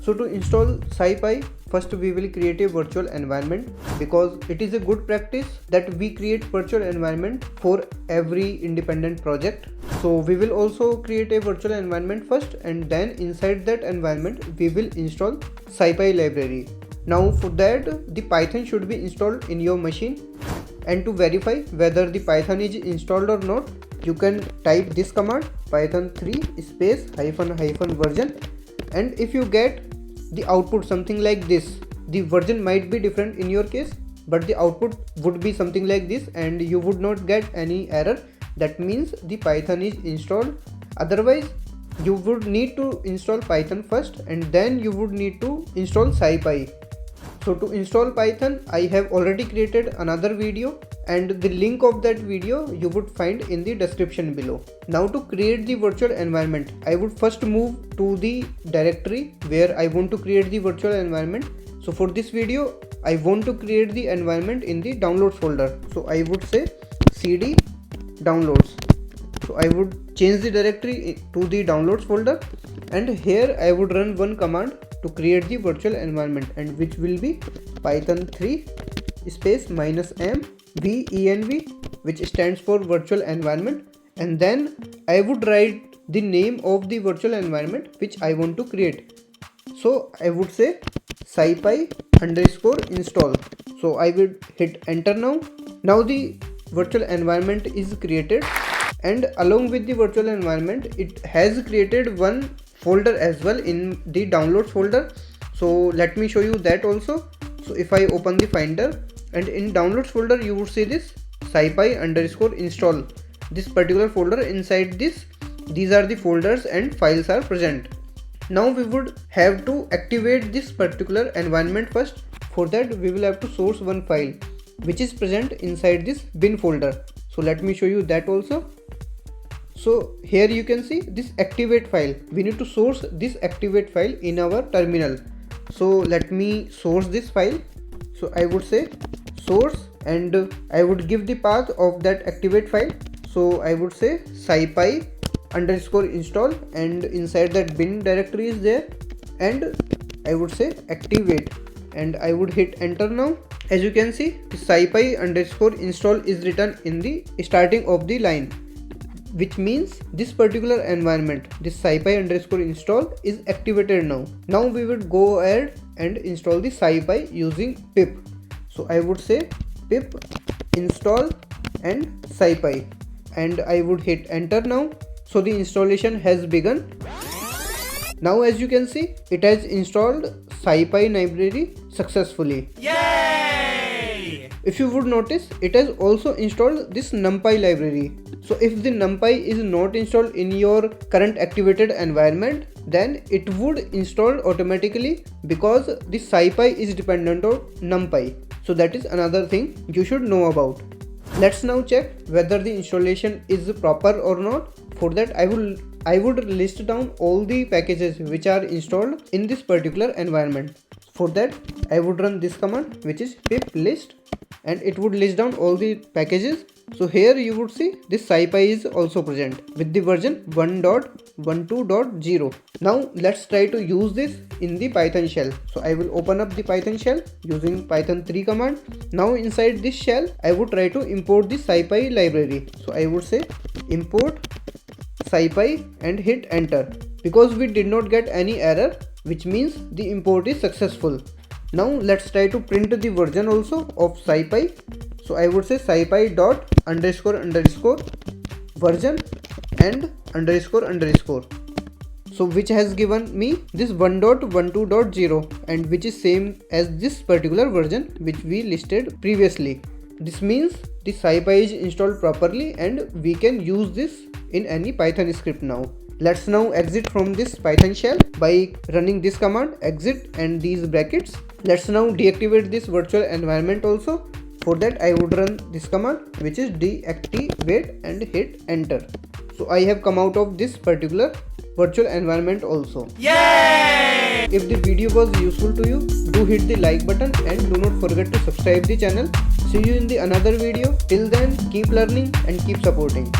So to install SciPy, first we will create a virtual environment, because it is a good practice that we create virtual environment for every independent project. So we will also create a virtual environment first, and then inside that environment we will install SciPy library. Now for that, the Python should be installed in your machine, and to verify whether the Python is installed or not, you can type this command python 3 space -- version, and if you get the output something like this, the version might be different in your case, but the output would be something like this, and you would not get any error. That means the Python is installed. Otherwise, you would need to install Python first, and then you would need to install SciPy. So to install Python, I have already created another video, and the link of that video you would find in the description below. Now to create the virtual environment, I would first move to the directory where I want to create the virtual environment. So for this video, I want to create the environment in the downloads folder. So I would say cd downloads. So I would change the directory to the downloads folder, and here I would run one command to create the virtual environment, and which will be python 3 space -m venv, which stands for virtual environment, and then I would write the name of the virtual environment which I want to create. So I would say SciPy_install. So I will hit enter now. Now the virtual environment is created, and along with the virtual environment, it has created one folder as well in the downloads folder. So let me show you that also. So if I open the Finder, and in downloads folder you would see this SciPy_install, this particular folder. Inside this, these are the folders and files are present. Now we would have to activate this particular environment first. For that, we will have to source one file which is present inside this bin folder. So let me show you that also. So here you can see this activate file. We need to source this activate file in our terminal. So let me source this file. So I would say source, and I would give the path of that activate file. So I would say SciPy_install, and inside that bin directory is there, and I would say activate, and I would hit enter now. As you can see, the SciPy_install is written in the starting of the line, which means this particular environment, this SciPy_install, is activated now. Now we would go ahead and install the SciPy using pip. So I would say pip install and SciPy, and I would hit enter now. So the installation has begun. Now as you can see, it has installed SciPy library successfully. Yay! If you would notice, it has also installed this NumPy library. So if the NumPy is not installed in your current activated environment, then it would install automatically, because the SciPy is dependent on NumPy. So that is another thing you should know about. Let's now check whether the installation is proper or not. For that, I would list down all the packages which are installed in this particular environment. For that, I would run this command, which is pip list, and it would list down all the packages. So here you would see this SciPy is also present with the version 1.12.0. Now let's try to use this in the Python shell. So I will open up the Python shell using python 3 command. Now inside this shell, I would try to import the SciPy library. So I would say import SciPy and hit enter, because we did not get any error, which means the import is successful. Now let's try to print the version also of SciPy. So I would say SciPy___ version and ___. So which has given me this 1.12.0, and which is same as this particular version which we listed previously. This means the SciPy is installed properly, and we can use this in any Python script now. Let's now exit from this Python shell by running this command exit and these brackets. Let's now deactivate this virtual environment also. For that, I would run this command, which is deactivate, and hit enter. So I have come out of this particular virtual environment also. Yay! If the video was useful to you, do hit the like button and do not forget to subscribe the channel. See you in the another video. Till then, keep learning and keep supporting.